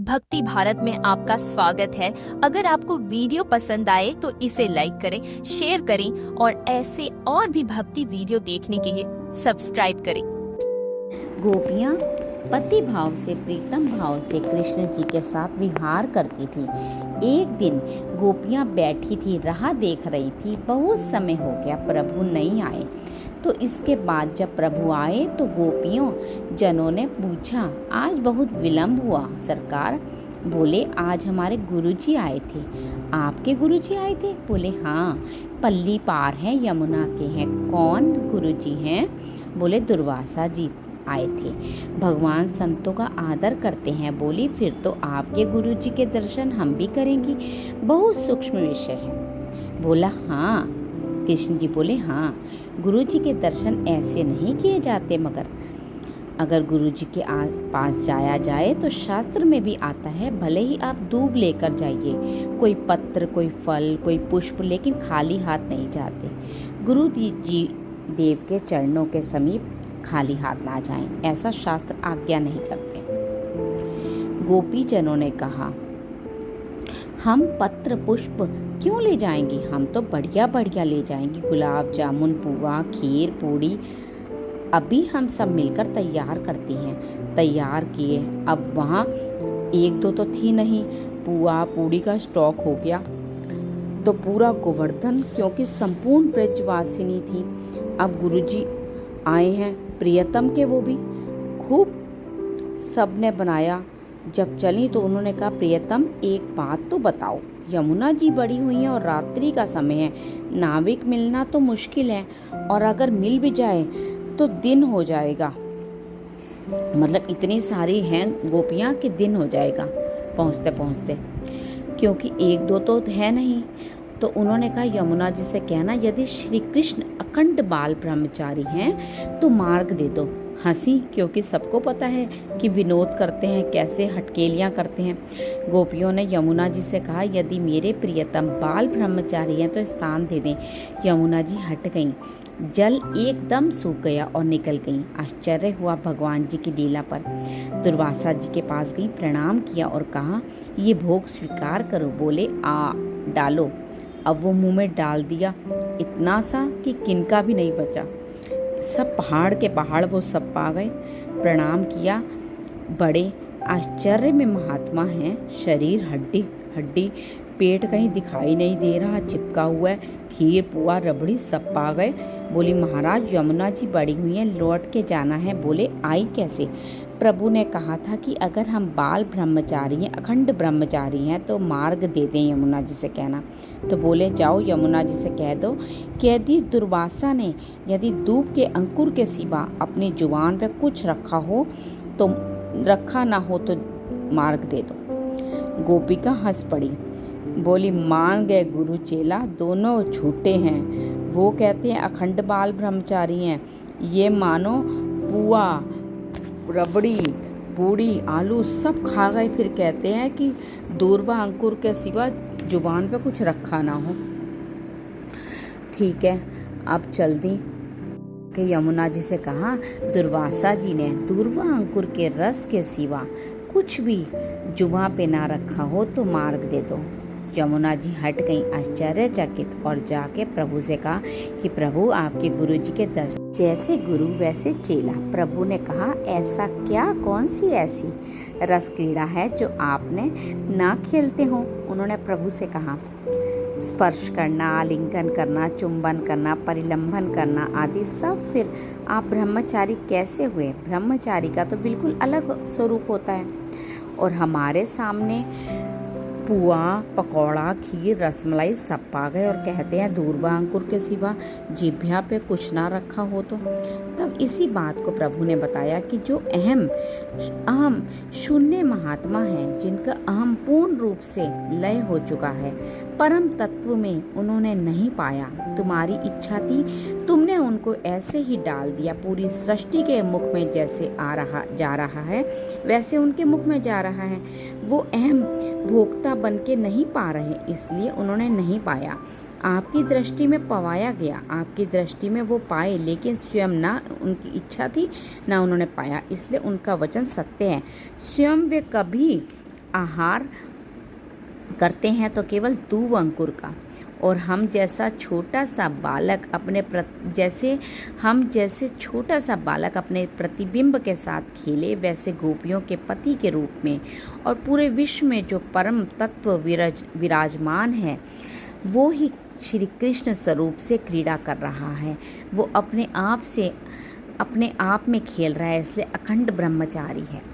भक्ति भारत में आपका स्वागत है। अगर आपको वीडियो पसंद आए तो इसे लाइक करें, शेयर करें और ऐसे और भी भक्ति वीडियो देखने के लिए सब्सक्राइब करें। गोपियाँ पति भाव से प्रीतम भाव से कृष्ण जी के साथ विहार करती थी। एक दिन गोपियाँ बैठी थी, राह देख रही थी। बहुत समय हो गया, प्रभु नहीं आए। तो इसके बाद जब प्रभु आए तो गोपियों जनों ने पूछा, आज बहुत विलंब हुआ सरकार। बोले, आज हमारे गुरुजी आए थे। आपके गुरुजी आए थे? बोले, हाँ, पल्ली पार हैं, यमुना के हैं। कौन गुरुजी हैं? बोले, दुर्वासा जी आए थे। भगवान संतों का आदर करते हैं। बोली, फिर तो आपके गुरुजी के दर्शन हम भी करेंगी। बहुत सूक्ष्म विषय है। बोला, हाँ। कृष्ण जी बोले, हाँ, गुरुजी के दर्शन ऐसे नहीं किए जाते, मगर अगर गुरुजी के आस पास जाया जाए तो शास्त्र में भी आता है, भले ही आप दूब लेकर जाइए, कोई पत्र, कोई फल, कोई पुष्प, लेकिन खाली हाथ नहीं जाते। गुरु जी देव के चरणों के समीप खाली हाथ ना जाएं, ऐसा शास्त्र आज्ञा नहीं करते। गोपी जनों ने कहा, हम पत्र पुष्प क्यों ले जाएंगी? हम तो बढ़िया बढ़िया ले जाएंगी, गुलाब जामुन, पुआ, खीर, पूड़ी। अभी हम सब मिलकर तैयार करती हैं। तैयार किए। अब वहाँ एक दो तो थी नहीं, पुआ पूड़ी का स्टॉक हो गया तो पूरा गोवर्धन, क्योंकि संपूर्ण ब्रजवासिनी थी। अब गुरुजी आए हैं, प्रियतम के, वो भी खूब सबने बनाया। जब चली तो उन्होंने कहा, प्रियतम एक बात तो बताओ, यमुना जी बड़ी हुई हैं और रात्रि का समय है, नाविक मिलना तो मुश्किल है, और अगर मिल भी जाए तो दिन हो जाएगा। मतलब इतनी सारी हैं गोपियाँ कि दिन हो जाएगा पहुँचते पहुँचते, क्योंकि एक दो तो है नहीं। तो उन्होंने कहा, यमुना जी से कहना, यदि श्री कृष्ण अखंड बाल ब्रह्मचारी हैं तो मार्ग दे दो। हंसी, क्योंकि सबको पता है कि विनोद करते हैं, कैसे हटकेलियाँ करते हैं। गोपियों ने यमुना जी से कहा, यदि मेरे प्रियतम बाल ब्रह्मचारी हैं तो स्थान दे दें। यमुना जी हट गईं। जल एकदम सूख गया और निकल गईं। आश्चर्य हुआ भगवान जी की लीला पर। दुर्वासा जी के पास गई, प्रणाम किया और कहा, ये भोग स्वीकार करो। बोले, आ डालो। अब वो मुंह में डाल दिया, इतना सा कि किनका भी नहीं बचा। सब पहाड़ के पहाड़ वो सब पा गए। प्रणाम किया। बड़े आश्चर्य में महात्मा हैं। शरीर हड्डी हड्डी, पेट कहीं दिखाई नहीं दे रहा, चिपका हुआ है। खीर, पुआ, रबड़ी सब पा गए। बोली, महाराज यमुना जी बड़ी हुई हैं, लौट के जाना है। बोले, आई कैसे? प्रभु ने कहा था कि अगर हम बाल ब्रह्मचारी हैं, अखंड ब्रह्मचारी हैं तो मार्ग दे दें, यमुना जी से कहना। तो बोले, जाओ यमुना जी से कह दो कि यदि दुर्वासा ने यदि दूब के अंकुर के सिवा अपनी जुबान पर कुछ रखा हो तो रखा ना हो तो मार्ग दे दो। गोपिका हंस पड़ी। बोली, मान गए गुरु चेला, दोनों झूठे हैं। वो कहते हैं अखंड बाल ब्रह्मचारी हैं, ये मानो पुआ, रबड़ी, पूड़ी, आलू सब खा गए, फिर कहते हैं कि दूरबा अंकुर के सिवा जुबान पे कुछ रखा ना हो। ठीक है, अब चल दी कि यमुना जी से कहा, दुर्वासा जी ने दूरबा अंकुर के रस के सिवा कुछ भी जुबान पे ना रखा हो तो मार्ग दे दो। यमुना जी हट गईं आश्चर्यचकित, और जाके प्रभु से कहा कि प्रभु, आपके गुरु जी के दर्शन, जैसे गुरु वैसे चेला। प्रभु ने कहा, ऐसा क्या, कौन सी ऐसी रस क्रीड़ा है जो आपने ना खेलते हो? उन्होंने प्रभु से कहा, स्पर्श करना, आलिंगन करना, चुंबन करना, परिलंबन करना आदि सब। फिर आप ब्रह्मचारी कैसे हुए? ब्रह्मचारी का तो बिल्कुल अलग स्वरूप होता है। और हमारे सामने पुआ, पकौड़ा, खीर, रसमलाई सब पा गए और कहते हैं दूरबा अंकुर के सिवा जिभ्या पे कुछ ना रखा हो तो। तब इसी बात को प्रभु ने बताया कि जो अहम शून्य महात्मा हैं, जिनका अहम पूर्ण रूप से लय हो चुका है, परम तत्व में उन्होंने नहीं पाया। तुम्हारी इच्छा थी, तुमने उनको ऐसे ही डाल दिया। पूरी सृष्टि के मुख में जैसे जा रहा है वैसे उनके मुख में जा रहा है। वो अहम भोक्ता बन के नहीं पा रहे, इसलिए उन्होंने नहीं पाया। आपकी दृष्टि में पवाया गया, आपकी दृष्टि में वो पाए, लेकिन स्वयं ना उनकी इच्छा थी ना उन्होंने पाया, इसलिए उनका वचन सत्य है। स्वयं वे कभी आहार करते हैं तो केवल तू व अंकुर का। और हम जैसे छोटा सा बालक अपने प्रतिबिंब के साथ खेले, वैसे गोपियों के पति के रूप में और पूरे विश्व में जो परम तत्व विराजमान है, वो ही श्री कृष्ण स्वरूप से क्रीड़ा कर रहा है। वो अपने आप में खेल रहा है, इसलिए अखंड ब्रह्मचारी है।